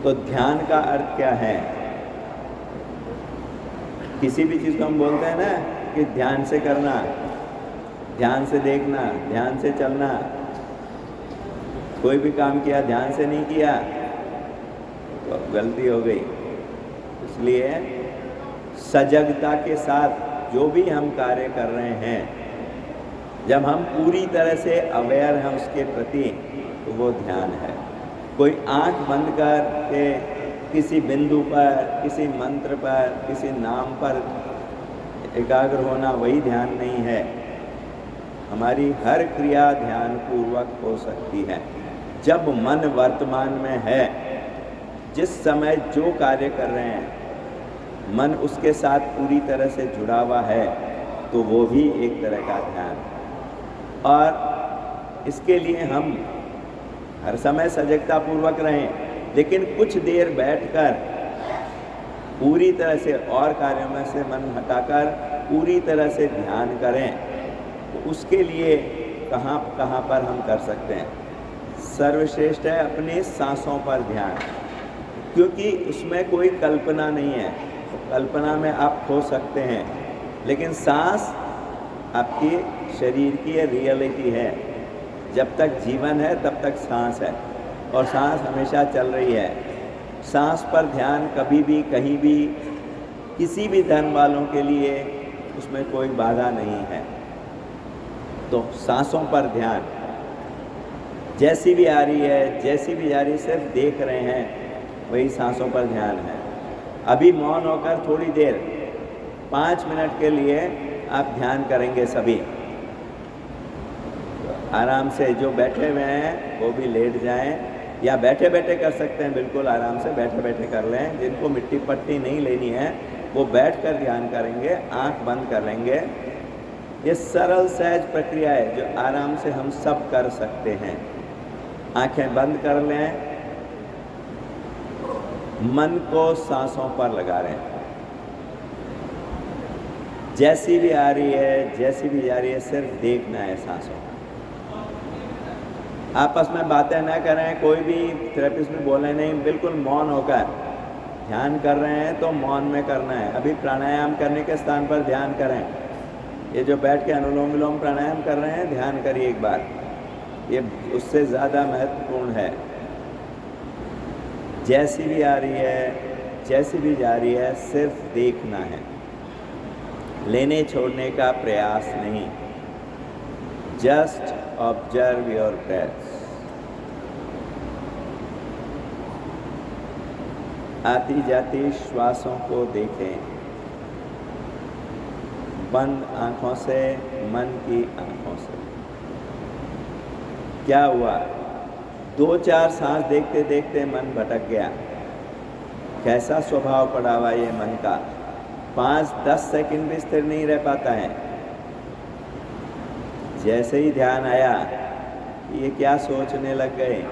तो ध्यान का अर्थ क्या है? किसी भी चीज़ को हम बोलते हैं ना कि ध्यान से करना, ध्यान से देखना, ध्यान से चलना। कोई भी काम किया ध्यान से नहीं किया तो गलती हो गई। इसलिए सजगता के साथ जो भी हम कार्य कर रहे हैं, जब हम पूरी तरह से अवेयर हैं उसके प्रति, तो वो ध्यान है। कोई आंख बंद करके किसी बिंदु पर, किसी मंत्र पर, किसी नाम पर एकाग्र होना वही ध्यान नहीं है। हमारी हर क्रिया ध्यान पूर्वक हो सकती है जब मन वर्तमान में है। जिस समय जो कार्य कर रहे हैं मन उसके साथ पूरी तरह से जुड़ा हुआ है, तो वो भी एक तरह का ध्यान। और इसके लिए हम हर समय सजगता पूर्वक रहें, लेकिन कुछ देर बैठकर पूरी तरह से और कार्यों में से मन हटाकर पूरी तरह से ध्यान करें। तो उसके लिए कहाँ कहाँ पर हम कर सकते हैं? सर्वश्रेष्ठ है अपनी सांसों पर ध्यान, क्योंकि उसमें कोई कल्पना नहीं है। कल्पना में आप खो सकते हैं, लेकिन सांस आपकी शरीर की रियलिटी है। जब तक जीवन है तब तक सांस है, और सांस हमेशा चल रही है। सांस पर ध्यान कभी भी, कहीं भी, किसी भी धर्म वालों के लिए उसमें कोई बाधा नहीं है। तो सांसों पर ध्यान, जैसी भी आ रही है, जैसी भी जा रही है, सिर्फ देख रहे हैं, वही सांसों पर ध्यान है। अभी मौन होकर थोड़ी देर 5 मिनट के लिए आप ध्यान करेंगे सभी। आराम से जो बैठे हुए हैं वो भी लेट जाएं, या बैठे बैठे कर सकते हैं, बिल्कुल आराम से बैठे बैठे कर लें। जिनको मिट्टी पट्टी नहीं लेनी है वो बैठकर ध्यान करेंगे, आंख बंद कर लेंगे। ये सरल सहज प्रक्रिया है जो आराम से हम सब कर सकते हैं। आंखें बंद कर लें, मन को सांसों पर लगा रहे हैं। जैसी भी आ रही है, जैसी भी जा रही है, सिर्फ देखना है सांसों। आपस में बातें ना करें, कोई भी थेरेपिस्ट भी बोले नहीं, बिल्कुल मौन होकर ध्यान कर रहे हैं तो मौन में करना है। अभी प्राणायाम करने के स्थान पर ध्यान करें। ये जो बैठ के अनुलोम विलोम प्राणायाम कर रहे हैं, ध्यान करिए एक बार, ये उससे ज़्यादा महत्वपूर्ण है। जैसी भी आ रही है, जैसी भी जा रही है, सिर्फ देखना है, लेने छोड़ने का प्रयास नहीं। Just observe your breath. आती जाती श्वासों को देखें, बंद आंखों से, मन की आंखों से। क्या हुआ? 2-4 सांस देखते देखते मन भटक गया। कैसा स्वभाव पड़ा हुआ ये मन का, 5-10 सेकंड भी स्थिर नहीं रह पाता है। जैसे ही ध्यान आया ये क्या सोचने लग गए,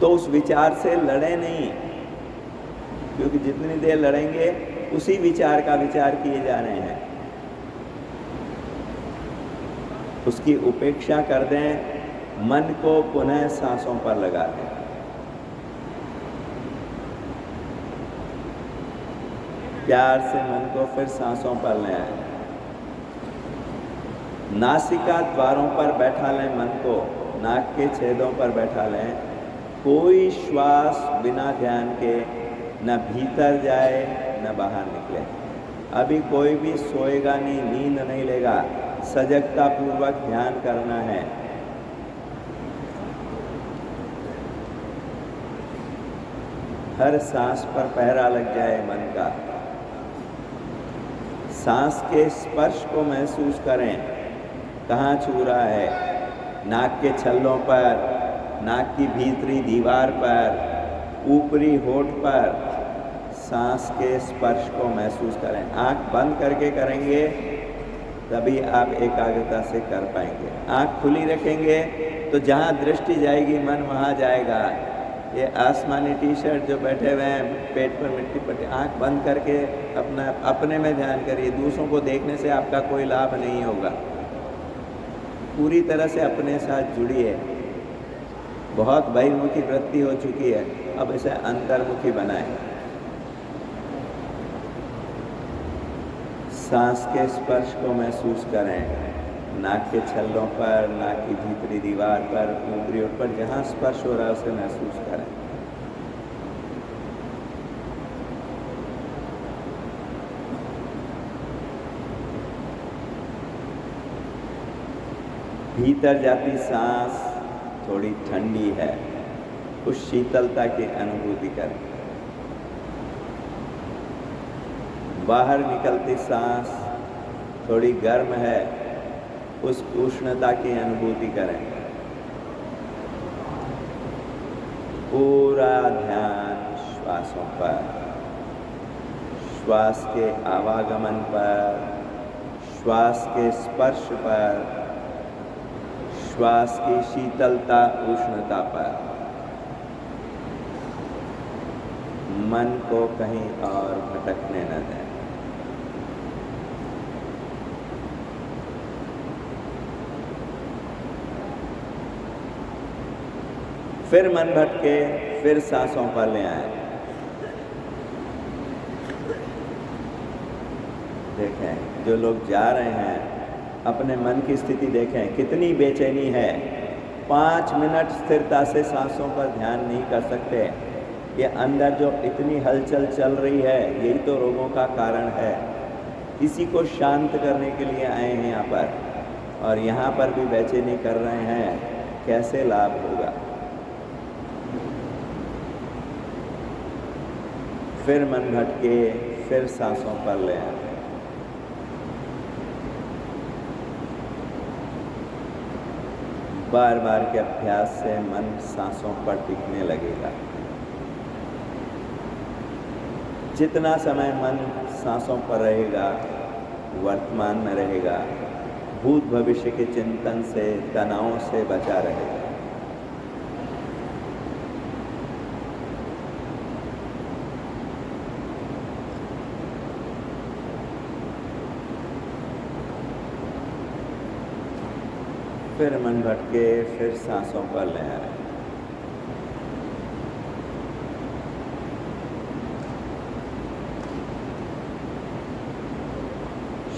तो उस विचार से लड़े नहीं, क्योंकि जितनी देर लड़ेंगे उसी विचार का विचार किए जा रहे हैं। उसकी उपेक्षा कर दें, मन को पुनः सांसों पर लगा दें। प्यार से मन को फिर सांसों पर ले आए। नासिका द्वारों पर बैठा लें मन को, नाक के छेदों पर बैठा लें। कोई श्वास बिना ध्यान के न भीतर जाए न बाहर निकले। अभी कोई भी सोएगा नहीं, नींद नहीं लेगा, सजगता पूर्वक ध्यान करना है। हर सांस पर पहरा लग जाए मन का। सांस के स्पर्श को महसूस करें, कहाँ छू रहा है? नाक के छल्लों पर, नाक की भीतरी दीवार पर, ऊपरी होठ पर। सांस के स्पर्श को महसूस करें। आँख बंद करके करेंगे तभी आप एकाग्रता से कर पाएंगे। आँख खुली रखेंगे तो जहाँ दृष्टि जाएगी मन वहाँ जाएगा। ये आसमानी टी शर्ट जो बैठे हुए हैं, पेट पर मिट्टी पट्टी, आँख बंद करके अपने में ध्यान करिए। दूसरों को देखने से आपका कोई लाभ नहीं होगा। पूरी तरह से अपने साथ जुड़िए। बहुत बहिर्मुखी वृत्ति हो चुकी है, अब इसे अंतर्मुखी बनाएं। सांस के स्पर्श को महसूस करें, नाक के छल्लों पर, नाक की भीतरी दीवार पर, ऊपरी ओर पर, जहाँ स्पर्श हो रहा है उसे महसूस करें। भीतर जाती सांस थोड़ी ठंडी है, उस शीतलता की अनुभूति करें। बाहर निकलती सांस थोड़ी गर्म है, उस उष्णता की अनुभूति करें। पूरा ध्यान श्वासों पर, श्वास के आवागमन पर, श्वास के स्पर्श पर, श्वास की शीतलता उष्णता पर। मन को कहीं और भटकने न दें। फिर मन भटके, फिर सांसों पर ले आए। देखें, जो लोग जा रहे हैं अपने मन की स्थिति देखें, कितनी बेचैनी है। 5 मिनट स्थिरता से सांसों पर ध्यान नहीं कर सकते। ये अंदर जो इतनी हलचल चल रही है, यही तो रोगों का कारण है। इसी को शांत करने के लिए आए हैं यहाँ पर, और यहाँ पर भी बेचैनी कर रहे हैं, कैसे लाभ होगा। फिर मन भटके, फिर सांसों पर ले आए। बार बार के अभ्यास से मन सांसों पर टिकने लगेगा। जितना समय मन सांसों पर रहेगा, वर्तमान में रहेगा, भूत भविष्य के चिंतन से, तनावों से बचा रहेगा। फिर मन भटके, फिर सांसों पर ले आए।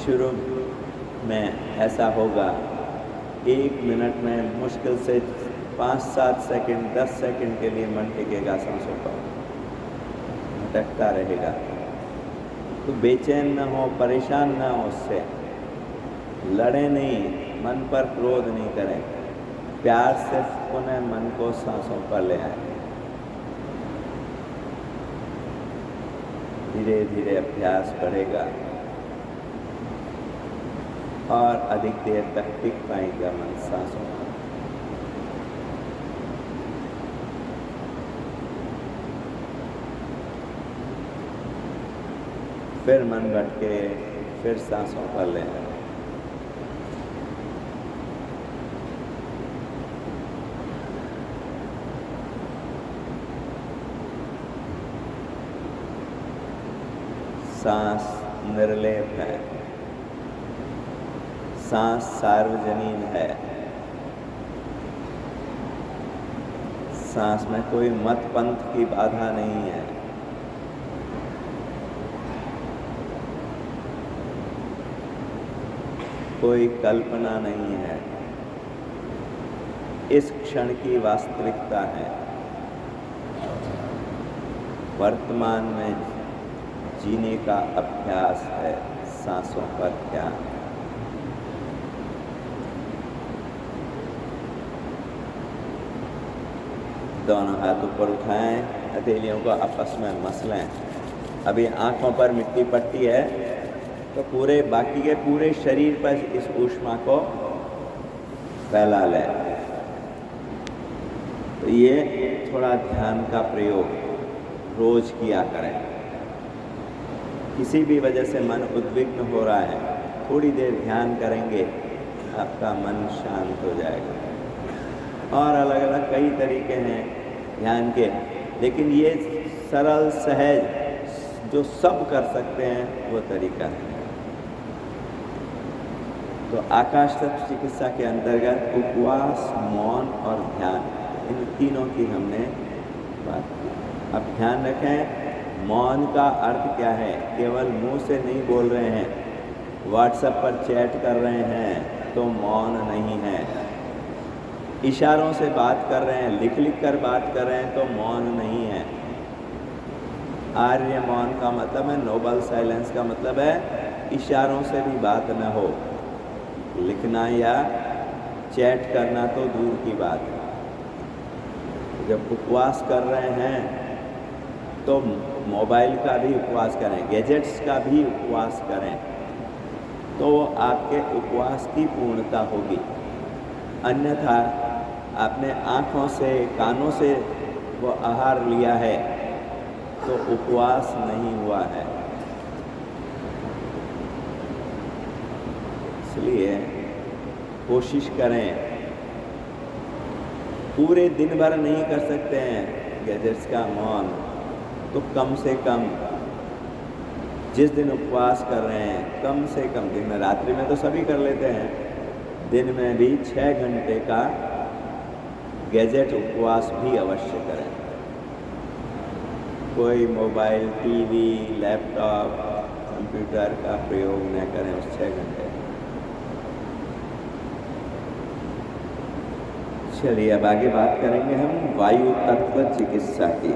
शुरू में ऐसा होगा, 1 मिनट में मुश्किल से 5-7 सेकंड, 10 सेकंड के लिए मन टिकेगा सांसों पर, भटकता रहेगा। तो बेचैन न हो, परेशान न हो उससे, लड़े नहीं, मन पर क्रोध नहीं करें, प्यार से पुनः मन को सांसों पर ले आए। धीरे धीरे अभ्यास बढ़ेगा और अधिक देर तक टिक पाएगा मन सांसों पर। फिर मन भटके, फिर सांसों पर ले आए। सांस निर्लेप है, सांस सार्वजनीन है, सांस में कोई मत पंथ की बाधा नहीं है। कोई कल्पना नहीं है, इस क्षण की वास्तविकता है। वर्तमान में जीने का अभ्यास है, सांसों पर ध्यान। दोनों हाथ ऊपर उठाएं, हथेलियों को आपस में मसलें। अभी आंखों पर मिट्टी पट्टी है, तो पूरे बाकी के पूरे शरीर पर इस ऊष्मा को फैला लें। तो ये थोड़ा ध्यान का प्रयोग रोज किया करें। किसी भी वजह से मन उद्विग्न हो रहा है, थोड़ी देर ध्यान करेंगे, आपका मन शांत हो जाएगा। और अलग अलग कई तरीके हैं ध्यान के, लेकिन ये सरल सहज जो सब कर सकते हैं वो तरीका है। तो आकाश तत्व चिकित्सा के अंतर्गत उपवास, मौन और ध्यान इन तीनों की हमने बात की। अब ध्यान रखें, मौन का अर्थ क्या है। केवल मुंह से नहीं बोल रहे हैं, व्हाट्सएप पर चैट कर रहे हैं तो मौन नहीं है। इशारों से बात कर रहे हैं, लिख लिख कर बात कर रहे हैं तो मौन नहीं है। आर्य मौन का मतलब है, नोबल साइलेंस का मतलब है इशारों से भी बात न हो। लिखना या चैट करना तो दूर की बात है। जब उपवास कर रहे हैं तो मोबाइल का भी उपवास करें, गैजेट्स का भी उपवास करें, तो आपके उपवास की पूर्णता होगी। अन्यथा आपने आँखों से कानों से वो आहार लिया है तो उपवास नहीं हुआ है। इसलिए कोशिश करें, पूरे दिन भर नहीं कर सकते हैं गैजेट्स का मौन, तो कम से कम जिस दिन उपवास कर रहे हैं कम से कम दिन में, रात्रि में तो सभी कर लेते हैं, दिन में भी 6 घंटे का गैजेट उपवास भी अवश्य करें। कोई मोबाइल, टीवी, लैपटॉप, कंप्यूटर का प्रयोग न करें उस 6 घंटे। चलिए अब आगे बात करेंगे हम वायु तत्व चिकित्सा की।